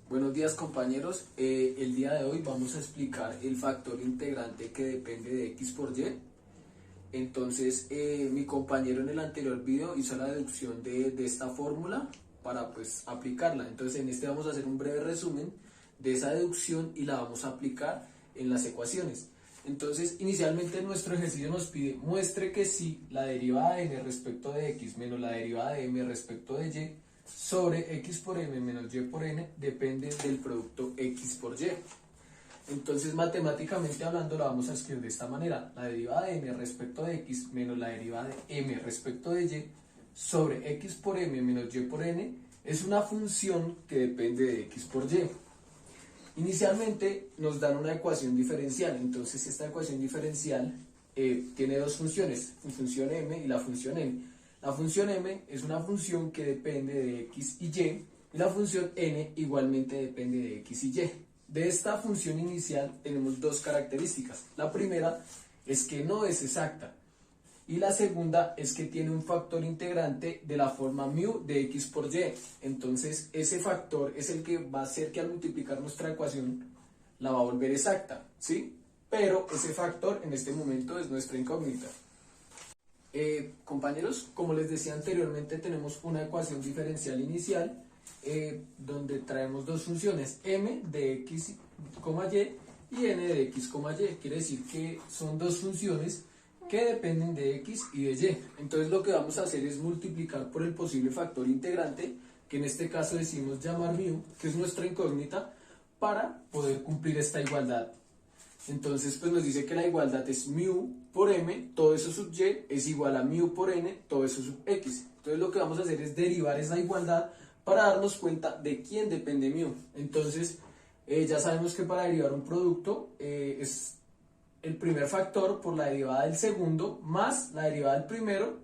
Buenos días compañeros, el día de hoy vamos a explicar el factor integrante que depende de x por y. Entonces mi compañero en el anterior video hizo la deducción de esta fórmula para pues aplicarla. Entonces en este vamos a hacer un breve resumen de esa deducción y la vamos a aplicar en las ecuaciones. Entonces inicialmente nuestro ejercicio nos pide muestre que si la derivada de n respecto de x menos la derivada de m respecto de y sobre x por m menos y por n depende del producto x por y. Entonces matemáticamente hablando la vamos a escribir de esta manera: la derivada de n respecto de x menos la derivada de m respecto de y sobre x por m menos y por n es una función que depende de x por y. Inicialmente nos dan una ecuación diferencial, entonces esta ecuación diferencial tiene dos funciones, la función m y la función n. La función m es una función que depende de x y y la función n igualmente depende de x y y. De esta función inicial tenemos dos características. La primera es que no es exacta y la segunda es que tiene un factor integrante de la forma μ de x por y. Entonces ese factor es el que va a hacer que al multiplicar nuestra ecuación la va a volver exacta, ¿sí? Pero ese factor en este momento es nuestra incógnita. Compañeros, como les decía anteriormente, tenemos una ecuación diferencial inicial donde traemos dos funciones, m de x, y n de x, y. Quiere decir que son dos funciones que dependen de x y de y. Entonces lo que vamos a hacer es multiplicar por el posible factor integrante, que en este caso decidimos llamar μ, que es nuestra incógnita, para poder cumplir esta igualdad. Entonces pues nos dice que la igualdad es μ por m, todo eso sub y, es igual a μ por n, todo eso sub x. Entonces lo que vamos a hacer es derivar esa igualdad para darnos cuenta de quién depende μ. Entonces ya sabemos que para derivar un producto es el primer factor por la derivada del segundo más la derivada del primero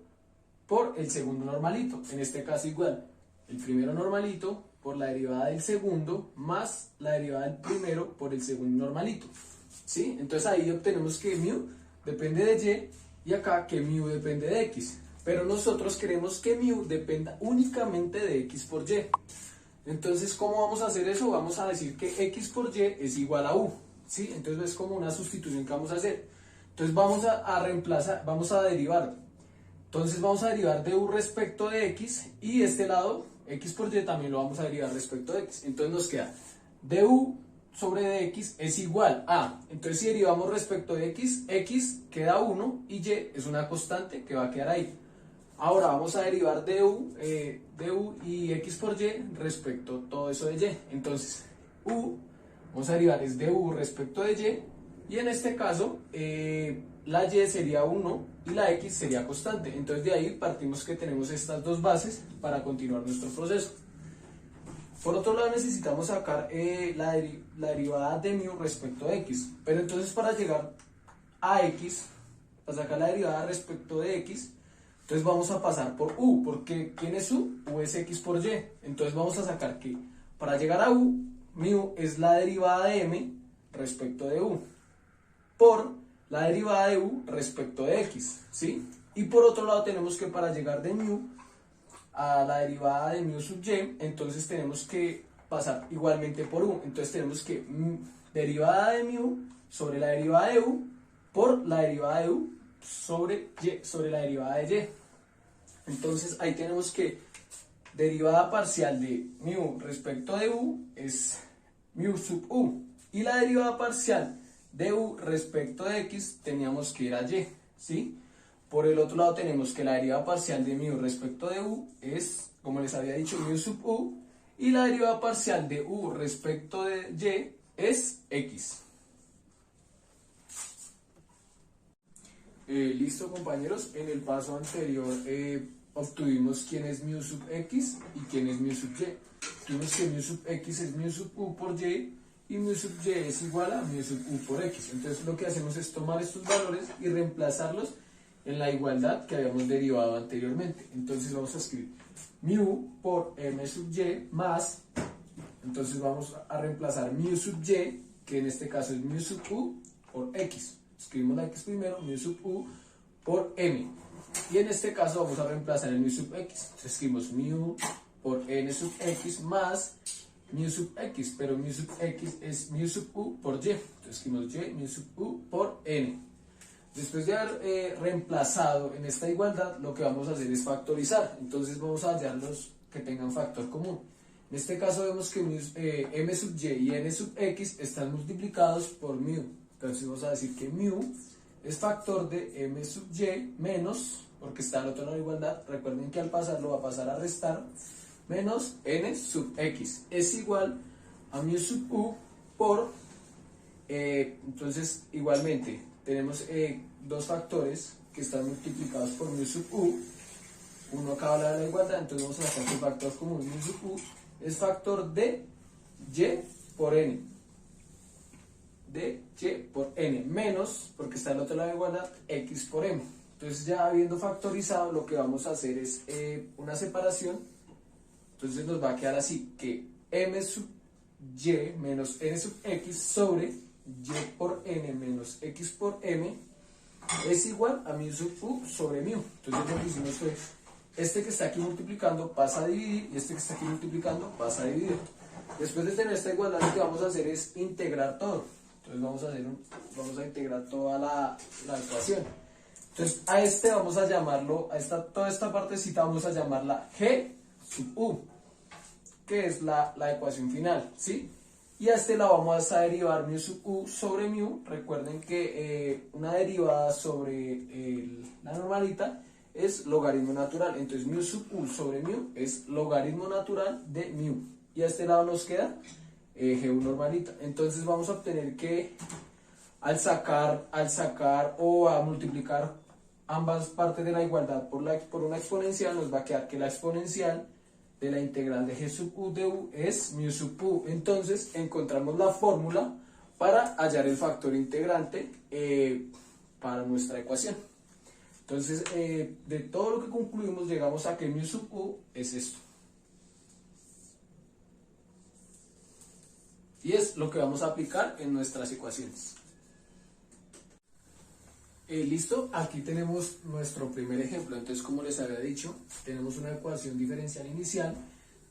por el segundo normalito. En este caso igual, el primero normalito por la derivada del segundo más la derivada del primero por el segundo normalito, ¿sí? Entonces ahí obtenemos que μ depende de y acá que μ depende de x. Pero nosotros queremos que μ dependa únicamente de x por y. Entonces, ¿cómo vamos a hacer eso? Vamos a decir que x por y es igual a u, ¿sí? Entonces es como una sustitución que vamos a hacer. Entonces vamos a reemplazar, vamos a derivar. Entonces vamos a derivar de u respecto de x y este lado, x por y, también lo vamos a derivar respecto de x. Entonces nos queda du sobre dx es igual a, entonces si derivamos respecto de x queda 1 y y es una constante que va a quedar ahí. Ahora vamos a derivar du y x por y respecto a todo eso de y. Entonces vamos a derivar es du respecto de y en este caso la y sería 1 y la x sería constante. Entonces de ahí partimos que tenemos estas dos bases para continuar nuestro proceso. Por otro lado necesitamos sacar la derivada de μ respecto de x, pero entonces para llegar a x, para sacar la derivada respecto de x, entonces vamos a pasar por u, porque ¿quién es u? U es x por y. Entonces vamos a sacar que para llegar a u, μ es la derivada de m respecto de u, por la derivada de u respecto de x, ¿sí? Y por otro lado tenemos que para llegar de μ a la derivada de μ sub y, entonces tenemos que pasar igualmente por u. Entonces tenemos que derivada de μ sobre la derivada de u por la derivada de u sobre la derivada de y. Entonces ahí tenemos que derivada parcial de μ respecto de u es μ sub u y la derivada parcial de u respecto de x teníamos que ir a y, ¿sí? Por el otro lado tenemos que la derivada parcial de μ respecto de u es, como les había dicho, μ sub u y la derivada parcial de u respecto de y es x. Listo compañeros, en el paso anterior obtuvimos quién es μ sub x y quién es μ sub y. Tuvimos que μ sub x es μ sub u por y μ sub y es igual a μ sub u por x. Entonces lo que hacemos es tomar estos valores y reemplazarlos en la igualdad que habíamos derivado anteriormente. Entonces vamos a escribir μ por m sub y más, entonces vamos a reemplazar μ sub y, que en este caso es μ sub u por x. Escribimos la x primero, μ sub u por m. Y en este caso vamos a reemplazar el μ sub x. Entonces escribimos μ por n sub x más mu sub x, pero mu sub x es mu sub u por y. Entonces escribimos y mu sub u por n. Después de haber reemplazado en esta igualdad, lo que vamos a hacer es factorizar. Entonces vamos a hallar los que tengan factor común. En este caso vemos que m sub y y n sub x están multiplicados por mu. Entonces vamos a decir que mu es factor de m sub y menos, porque está al otro lado de la igualdad, recuerden que al pasarlo va a pasar a restar, menos n sub x es igual a mu sub u por, entonces igualmente tenemos dos factores que están multiplicados por mu sub u, uno a cada lado de la igualdad, entonces vamos a sacar que el factor común mu sub u es factor de y por n, de y por n, menos, porque está al otro lado de la igualdad, x por m. Entonces ya habiendo factorizado, lo que vamos a hacer es una separación. Entonces nos va a quedar así, que m sub y menos n sub x sobre y por n menos x por m es igual a mu sub u sobre mu. Entonces lo que hicimos fue, este que está aquí multiplicando pasa a dividir y este que está aquí multiplicando pasa a dividir. Después de tener esta igualdad, lo que vamos a hacer es integrar todo. Entonces vamos a integrar toda la ecuación. Entonces a este vamos a llamarlo, toda esta partecita vamos a llamarla g sub u, que es la ecuación final, ¿sí? Y a este la vamos a derivar mu sub u sobre mu. Recuerden que una derivada sobre la normalita es logaritmo natural. Entonces mu sub u sobre mu es logaritmo natural de mu. Y a este lado nos queda G1 normalita. Entonces vamos a obtener que al sacar o a multiplicar ambas partes de la igualdad por una exponencial, nos va a quedar que la exponencial de la integral de G sub u de u es mu sub u. Entonces encontramos la fórmula para hallar el factor integrante para nuestra ecuación. Entonces de todo lo que concluimos llegamos a que mu sub u es esto. Y es lo que vamos a aplicar en nuestras ecuaciones. Listo, aquí tenemos nuestro primer ejemplo. Entonces, como les había dicho, tenemos una ecuación diferencial inicial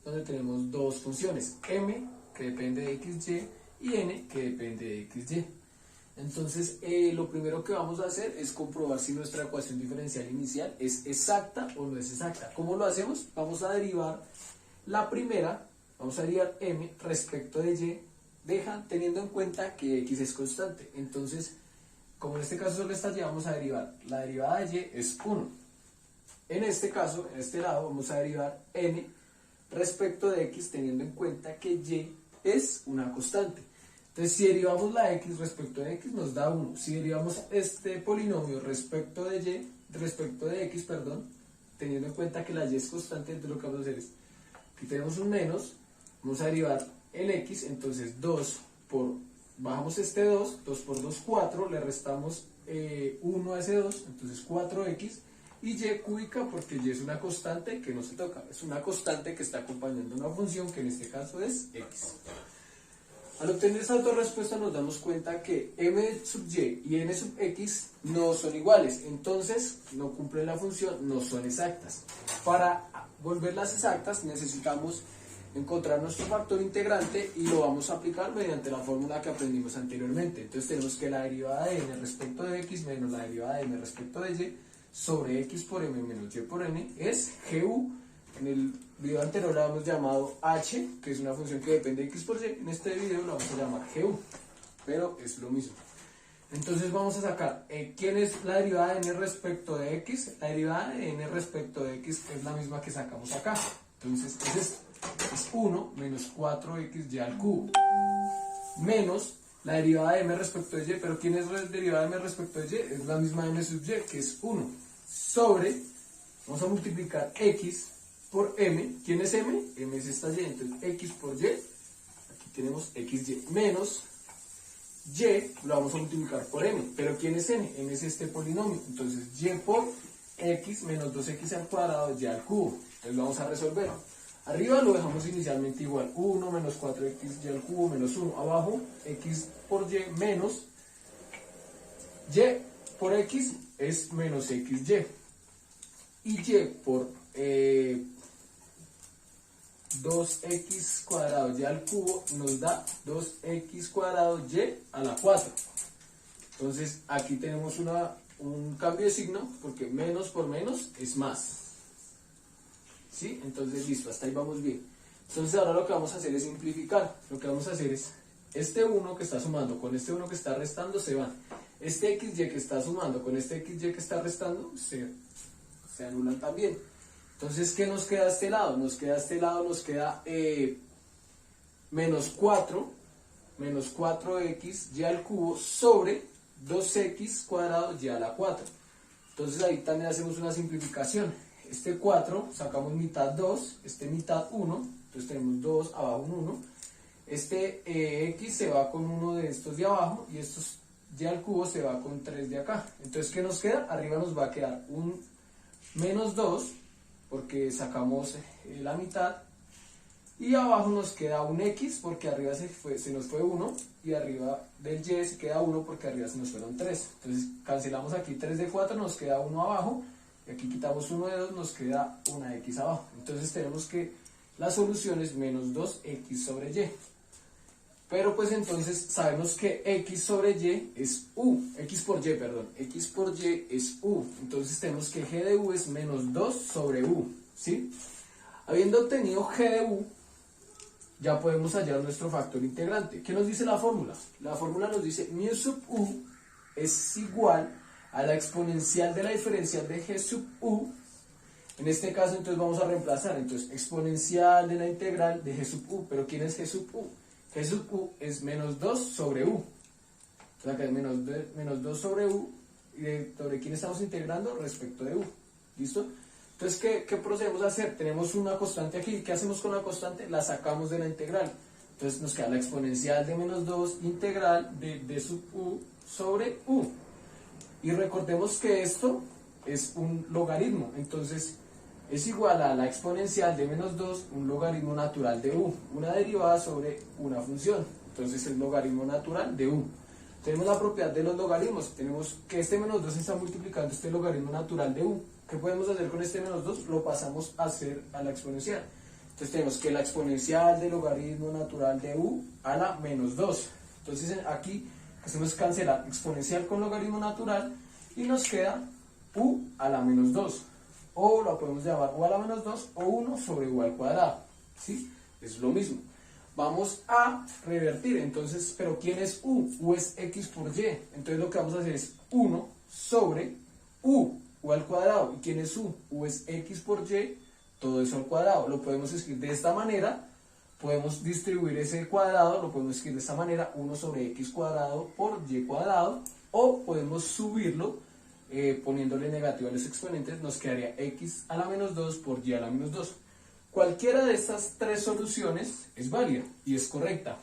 donde tenemos dos funciones, m que depende de xy y n que depende de xy. Entonces, lo primero que vamos a hacer es comprobar si nuestra ecuación diferencial inicial es exacta o no es exacta. ¿Cómo lo hacemos? Vamos a derivar la primera, vamos a derivar m respecto de y, teniendo en cuenta que x es constante. Entonces, como en este caso solo está y, vamos a derivar la derivada de y es 1. En este caso, en este lado, vamos a derivar n respecto de x teniendo en cuenta que y es una constante. Entonces, si derivamos la x respecto de x nos da 1. Si derivamos este polinomio respecto de x, perdón, teniendo en cuenta que la y es constante, entonces lo que vamos a hacer es, aquí tenemos un menos, vamos a derivar el x, entonces 2 por, bajamos este 2 por 2, 4, le restamos 1 a ese 2, entonces 4x, y y cúbica porque y es una constante que no se toca, es una constante que está acompañando una función que en este caso es x. Al obtener estas dos respuestas nos damos cuenta que m sub y y n sub x no son iguales, entonces no cumplen la función, no son exactas. Para volverlas exactas necesitamos encontrar nuestro factor integrante y lo vamos a aplicar mediante la fórmula que aprendimos anteriormente. Entonces tenemos que la derivada de n respecto de x menos la derivada de m respecto de y sobre x por m menos y por n es gu. En el video anterior la hemos llamado h, que es una función que depende de x por y. En este video la vamos a llamar gu, pero es lo mismo. Entonces vamos a sacar ¿quién es la derivada de n respecto de x? La derivada de n respecto de x es la misma que sacamos acá. Entonces es esto. Es 1 menos 4xy al cubo menos la derivada de m respecto de y, pero ¿quién es la derivada de m respecto de y? Es la misma m sub y, que es 1, sobre, vamos a multiplicar x por m. ¿Quién es m? M es esta y, entonces x por y, aquí tenemos xy, menos y, lo vamos a multiplicar por m, pero ¿quién es n? M es este polinomio, entonces y por x menos 2x al cuadrado y al cubo, entonces lo vamos a resolver. Arriba lo dejamos inicialmente igual, 1 menos 4xy al cubo menos 1. Abajo, x por y menos y por x es menos xy. Y y por 2x cuadrado y al cubo nos da 2x cuadrado y a la 4. Entonces aquí tenemos un cambio de signo porque menos por menos es más. ¿Sí? Entonces listo, hasta ahí vamos bien. Entonces ahora lo que vamos a hacer es simplificar. Lo que vamos a hacer es este 1 que está sumando con este 1 que está restando se van. Este xy que está sumando con este xy que está restando se anulan también. Entonces, ¿qué nos queda a este lado? Nos queda menos 4x y al cubo sobre 2x cuadrado y a la 4. Entonces ahí también hacemos una simplificación. Este 4 sacamos mitad 2, este mitad 1, entonces tenemos 2, abajo un 1. Este x se va con uno de estos de abajo y estos y al cubo se va con 3 de acá. Entonces, ¿qué nos queda? Arriba nos va a quedar un menos 2, porque sacamos la mitad, y abajo nos queda un x, porque arriba se nos fue 1, y arriba del y se queda 1, porque arriba se nos fueron 3. Entonces, cancelamos aquí 3 de 4, nos queda 1 abajo, y aquí quitamos 1 de 2, nos queda una x abajo. Entonces, tenemos que la solución es menos 2x sobre y. Pero pues entonces sabemos que x sobre y es u, x por y es u. Entonces tenemos que g de u es menos 2 sobre u, ¿sí? Habiendo obtenido g de u, ya podemos hallar nuestro factor integrante. ¿Qué nos dice la fórmula? La fórmula nos dice mu sub u es igual a la exponencial de la diferencial de g sub u. En este caso entonces vamos a reemplazar, entonces exponencial de la integral de g sub u. ¿Pero quién es g sub u? G sub u es menos 2 sobre u. O sea que es menos 2 sobre u. ¿Y sobre quién estamos integrando? Respecto de u. ¿Listo? Entonces, ¿qué procedemos a hacer? Tenemos una constante aquí. ¿Qué hacemos con la constante? La sacamos de la integral. Entonces nos queda la exponencial de menos 2 integral de d sub u sobre u. Y recordemos que esto es un logaritmo. Entonces es igual a la exponencial de menos 2, un logaritmo natural de u, una derivada sobre una función. Entonces el logaritmo natural de u. Tenemos la propiedad de los logaritmos. Tenemos que este menos 2 está multiplicando este logaritmo natural de u. ¿Qué podemos hacer con este menos 2? Lo pasamos a hacer a la exponencial. Entonces tenemos que la exponencial del logaritmo natural de u a la menos 2. Entonces aquí hacemos cancelar exponencial con logaritmo natural y nos queda u a la menos 2. O lo podemos llamar u a la menos 2 o 1 sobre u al cuadrado. ¿Sí? Es lo mismo. Vamos a revertir. Entonces, ¿pero quién es u? U es x por y. Entonces lo que vamos a hacer es 1 sobre u al cuadrado. ¿Y quién es u? U es x por y, todo eso al cuadrado. Lo podemos escribir de esta manera. Podemos distribuir ese cuadrado, lo podemos escribir de esta manera, 1 sobre x cuadrado por y cuadrado. O podemos subirlo poniéndole negativo a los exponentes, nos quedaría x a la menos 2 por y a la menos 2. Cualquiera de estas tres soluciones es válida y es correcta.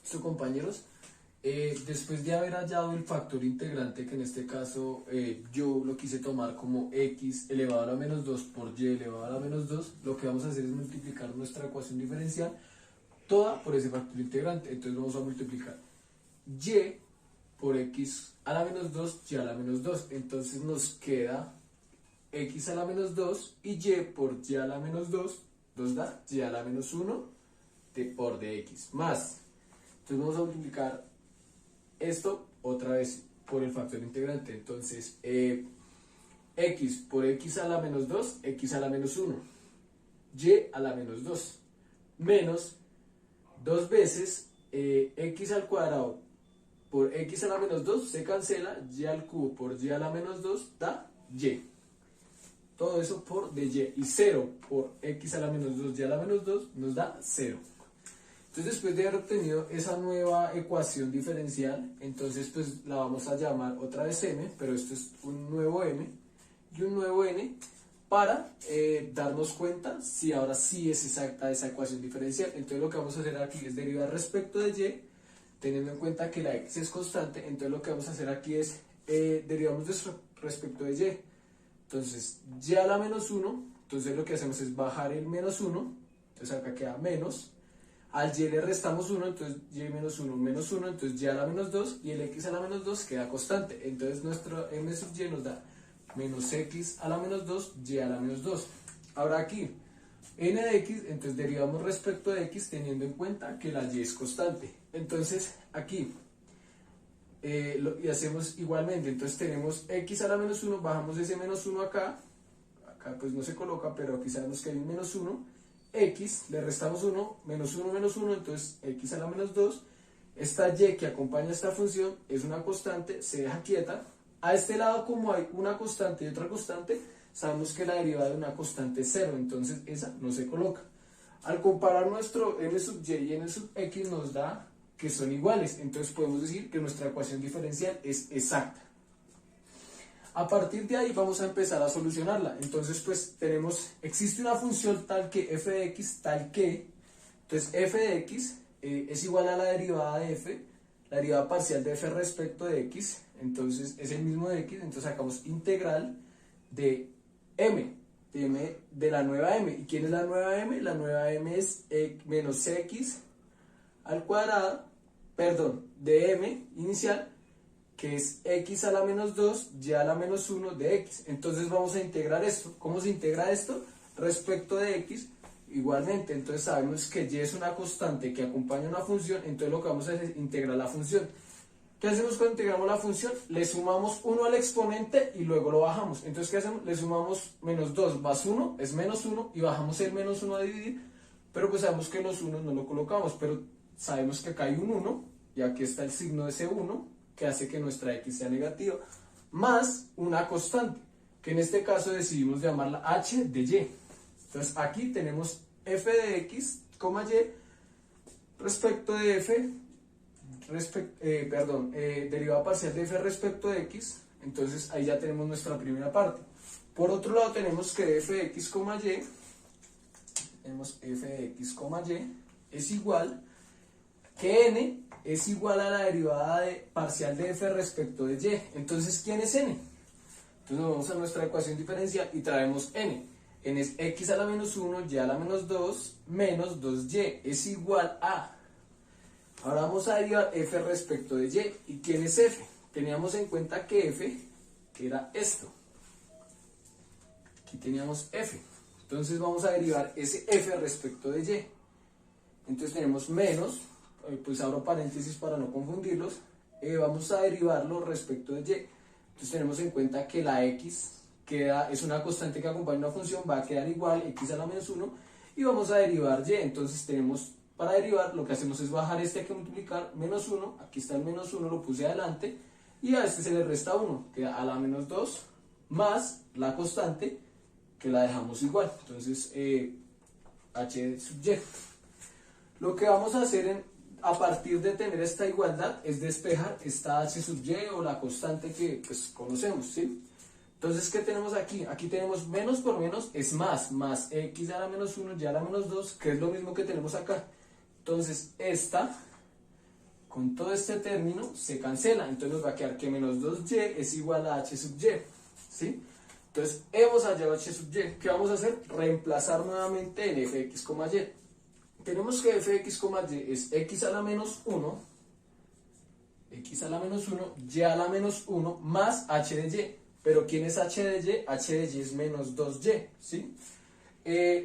¿Listo, compañeros? Después de haber hallado el factor integrante, que en este caso yo lo quise tomar como x elevado a la menos 2 por y elevado a la menos 2, lo que vamos a hacer es multiplicar nuestra ecuación diferencial toda por ese factor integrante. Entonces vamos a multiplicar y por x a la menos 2, y a la menos 2. Entonces nos queda x a la menos 2 y y por y a la menos 2 nos da y a la menos 1 por dx más. Entonces vamos a multiplicar esto otra vez por el factor integrante. Entonces x por x a la menos 2, x a la menos 1, y a la menos 2, menos 2 veces x al cuadrado por x a la menos 2 se cancela, y al cubo por y a la menos 2 da y. Todo eso por dy. Y 0 por x a la menos 2 y a la menos 2 nos da 0. Entonces, después de haber obtenido esa nueva ecuación diferencial, entonces pues la vamos a llamar otra vez m, pero esto es un nuevo m y un nuevo n, para darnos cuenta si ahora sí es exacta esa ecuación diferencial. Entonces lo que vamos a hacer aquí es derivar respecto de y, teniendo en cuenta que la x es constante. Entonces lo que vamos a hacer aquí es derivamos respecto de y. Entonces y a la menos 1, entonces lo que hacemos es bajar el menos 1, entonces acá queda menos, al y le restamos 1, entonces y menos 1, entonces y a la menos 2, y el x a la menos 2 queda constante. Entonces nuestro m sub y nos da menos x a la menos 2, y a la menos 2. Ahora aquí n de x, entonces derivamos respecto de x teniendo en cuenta que la y es constante. Entonces aquí y hacemos igualmente, entonces tenemos x a la menos 1, bajamos ese menos 1 acá pues no se coloca, pero aquí sabemos que hay un menos 1, x, le restamos 1, menos 1, entonces x a la menos 2, esta y que acompaña esta función es una constante, se deja quieta. A este lado, como hay una constante y otra constante, sabemos que la derivada de una constante es 0, entonces esa no se coloca. Al comparar nuestro m sub y y n sub x nos da que son iguales, entonces podemos decir que nuestra ecuación diferencial es exacta. A partir de ahí vamos a empezar a solucionarla. Entonces pues existe una función tal que f de x tal que, entonces f de x es igual a la derivada de f, la derivada parcial de f respecto de x, entonces es el mismo de x, entonces sacamos integral de m, de la nueva m. ¿Y quién es la nueva m? La nueva m es menos x al cuadrado, perdón, de m inicial, que es x a la menos 2, y a la menos 1 de x. Entonces vamos a integrar esto. ¿Cómo se integra esto? Respecto de x, igualmente. Entonces sabemos que y es una constante que acompaña una función, entonces lo que vamos a hacer es integrar la función. ¿Qué hacemos cuando integramos la función? Le sumamos 1 al exponente y luego lo bajamos. Entonces, ¿qué hacemos? Le sumamos menos 2 más 1, es menos 1, y bajamos el menos 1 a dividir, pero pues sabemos que los 1 no lo colocamos, pero sabemos que acá hay un 1, y aquí está el signo de ese 1, que hace que nuestra x sea negativa, más una constante, que en este caso decidimos llamarla h de y. Entonces aquí tenemos f de x, y, respecto de f, derivada parcial de f respecto de x, entonces ahí ya tenemos nuestra primera parte. Por otro lado tenemos que f de x, y, tenemos f de x, y, es igual que n es igual a la derivada parcial de f respecto de y. Entonces, ¿quién es n? Entonces nos vamos a nuestra ecuación diferencial y traemos n. N es x a la menos 1, y a la menos 2, menos 2y, es igual a... Ahora vamos a derivar f respecto de y. ¿Y quién es f? Teníamos en cuenta que f, que era esto. Aquí teníamos f. Entonces vamos a derivar ese f respecto de y. Entonces tenemos menos, pues abro paréntesis para no confundirlos, vamos a derivarlo respecto de y. Entonces tenemos en cuenta que la x es una constante que acompaña una función, va a quedar igual, x a la menos 1, y vamos a derivar y. Entonces tenemos, para derivar, lo que hacemos es bajar este, hay que multiplicar, menos 1, aquí está el menos 1, lo puse adelante, y a este se le resta 1, queda a la menos 2, más la constante, que la dejamos igual. Entonces, h sub y. Lo que vamos a hacer a partir de tener esta igualdad es despejar esta h sub y, o la constante que pues conocemos, ¿sí? Entonces, ¿qué tenemos aquí? Aquí tenemos menos por menos es más x a la menos 1, y a la menos 2, que es lo mismo que tenemos acá. Entonces, esta, con todo este término, se cancela. Entonces nos va a quedar que menos 2y es igual a h sub y, ¿sí? Entonces, hemos hallado h sub y. ¿Qué vamos a hacer? Reemplazar nuevamente en f de x, y. Tenemos que f de x, y es x a la menos 1, x a la menos 1, y a la menos 1, más h de y. Pero ¿quién es h de y? H de y es menos 2y, ¿sí?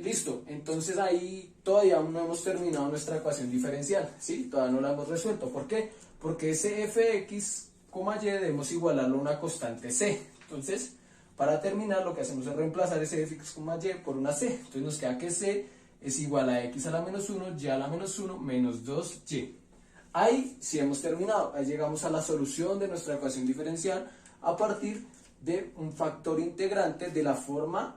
Listo, entonces ahí todavía no hemos terminado nuestra ecuación diferencial, ¿sí? Todavía no la hemos resuelto. ¿Por qué? Porque ese f de x, y debemos igualarlo a una constante c. Entonces, para terminar, lo que hacemos es reemplazar ese f de x, y por una c. Entonces nos queda que c es igual a x a la menos 1, y a la menos 1, menos 2y. Ahí sí hemos terminado. Ahí llegamos a la solución de nuestra ecuación diferencial a partir de un factor integrante de la forma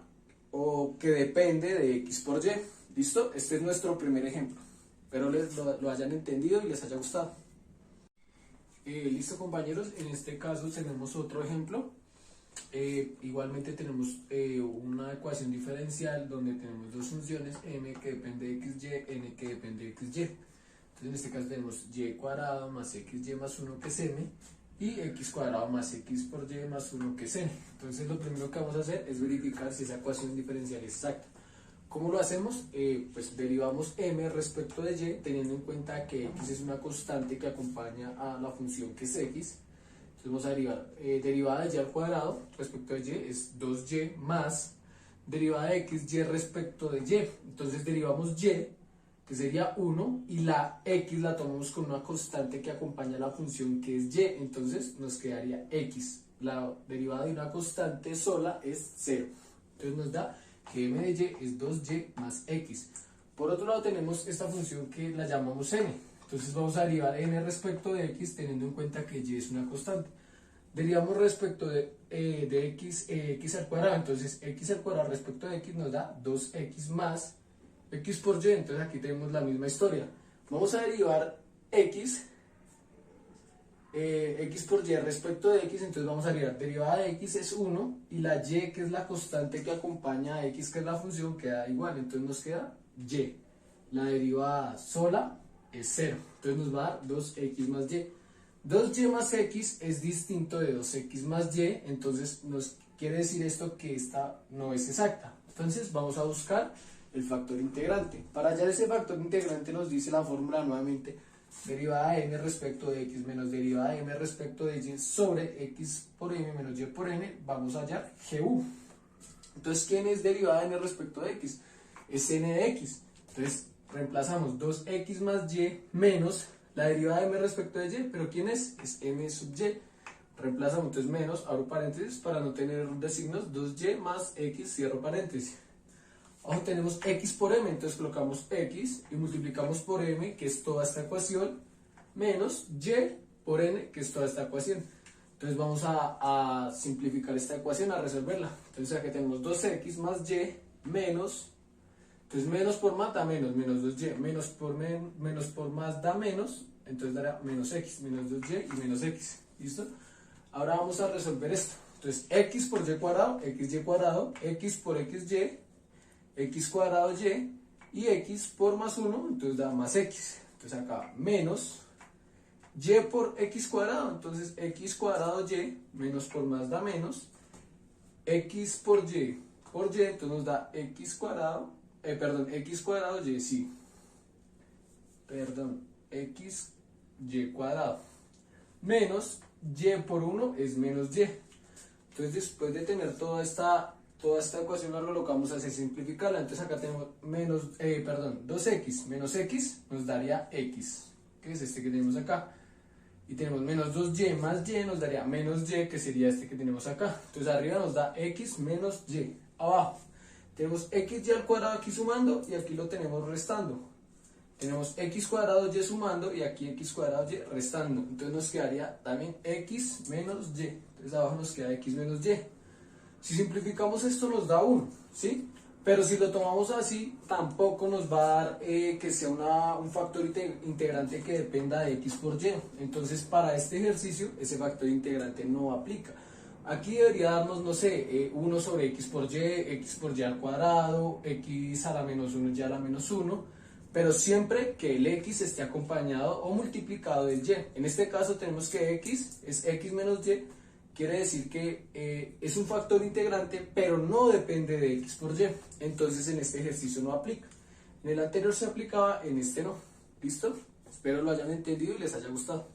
o que depende de x por y. ¿Listo? Este es nuestro primer ejemplo. Espero lo hayan entendido y les haya gustado. Listo, compañeros. En este caso tenemos otro ejemplo. Igualmente tenemos una ecuación diferencial donde tenemos dos funciones, m que depende de xy, n que depende de xy. Entonces en este caso tenemos y cuadrado más xy más 1 que es m, y x cuadrado más x por y más 1 que es n. Entonces lo primero que vamos a hacer es verificar si esa ecuación diferencial es exacta. ¿Cómo lo hacemos? Pues derivamos m respecto de y, teniendo en cuenta que x es una constante que acompaña a la función que es x. Entonces vamos a derivar derivada de y al cuadrado respecto de y es 2y más derivada de x, y respecto de y. Entonces derivamos y, que sería 1, y la x la tomamos con una constante que acompaña a la función que es y, entonces nos quedaría x. La derivada de una constante sola es 0. Entonces nos da que m de y es 2y más x. Por otro lado tenemos esta función que la llamamos n. Entonces vamos a derivar n respecto de x teniendo en cuenta que y es una constante. Derivamos respecto de x, x al cuadrado. Entonces x al cuadrado respecto de x nos da 2x más x por y. Entonces aquí tenemos la misma historia. Vamos a derivar x por y respecto de x, entonces vamos a derivar derivada de x es 1 y la y, que es la constante que acompaña a x, que es la función, queda igual, entonces nos queda y. La derivada sola es 0, entonces nos va a dar 2x más y. 2y más x es distinto de 2x más y, entonces nos quiere decir esto que esta no es exacta. Entonces vamos a buscar el factor integrante. Para hallar ese factor integrante nos dice la fórmula nuevamente: derivada de n respecto de x menos derivada de m respecto de y sobre x por m menos y por n. Vamos a hallar GU. Entonces, ¿quién es derivada de n respecto de x? Es n de x. Entonces, reemplazamos 2x más y menos la derivada de m respecto de y, pero ¿quién es? Es m sub y. Reemplazamos, entonces menos, abro paréntesis para no tener designos, 2y más x, cierro paréntesis. Abajo tenemos x por m, entonces colocamos x y multiplicamos por m, que es toda esta ecuación, menos y por n, que es toda esta ecuación. Entonces vamos a simplificar esta ecuación, a resolverla. Entonces aquí tenemos 2x más y menos, entonces menos por más da menos, menos 2y, menos por más da menos, entonces dará menos x, menos 2y y menos x. ¿Listo? Ahora vamos a resolver esto. Entonces x por y cuadrado, x por xy, x cuadrado y x por más 1, entonces da más x. Entonces acá menos y por x cuadrado, entonces x cuadrado y menos por más da menos, x por y, entonces nos da x cuadrado, x cuadrado y, sí, x y cuadrado, menos y por 1 es menos y. Entonces después de tener toda esta ecuación la colocamos a simplificarla. Entonces acá tenemos 2x menos x nos daría x, que es este que tenemos acá. Y tenemos menos 2y más y nos daría menos y, que sería este que tenemos acá. Entonces arriba nos da x menos y. Abajo tenemos xy al cuadrado aquí sumando y aquí lo tenemos restando. Tenemos x cuadrado y sumando y aquí x cuadrado y restando. Entonces nos quedaría también x menos y. Entonces abajo nos queda x menos y. Si simplificamos esto nos da 1, ¿sí? Pero si lo tomamos así, tampoco nos va a dar que sea un factor integrante que dependa de x por y. Entonces, para este ejercicio, ese factor integrante no aplica. Aquí debería darnos, no sé, 1 sobre x por y al cuadrado, x a la menos 1, y a la menos 1, pero siempre que el x esté acompañado o multiplicado del y. En este caso tenemos que x es x menos y. Quiere decir que es un factor integrante, pero no depende de x por y. Entonces en este ejercicio no aplica. En el anterior se aplicaba, en este no. ¿Listo? Espero lo hayan entendido y les haya gustado.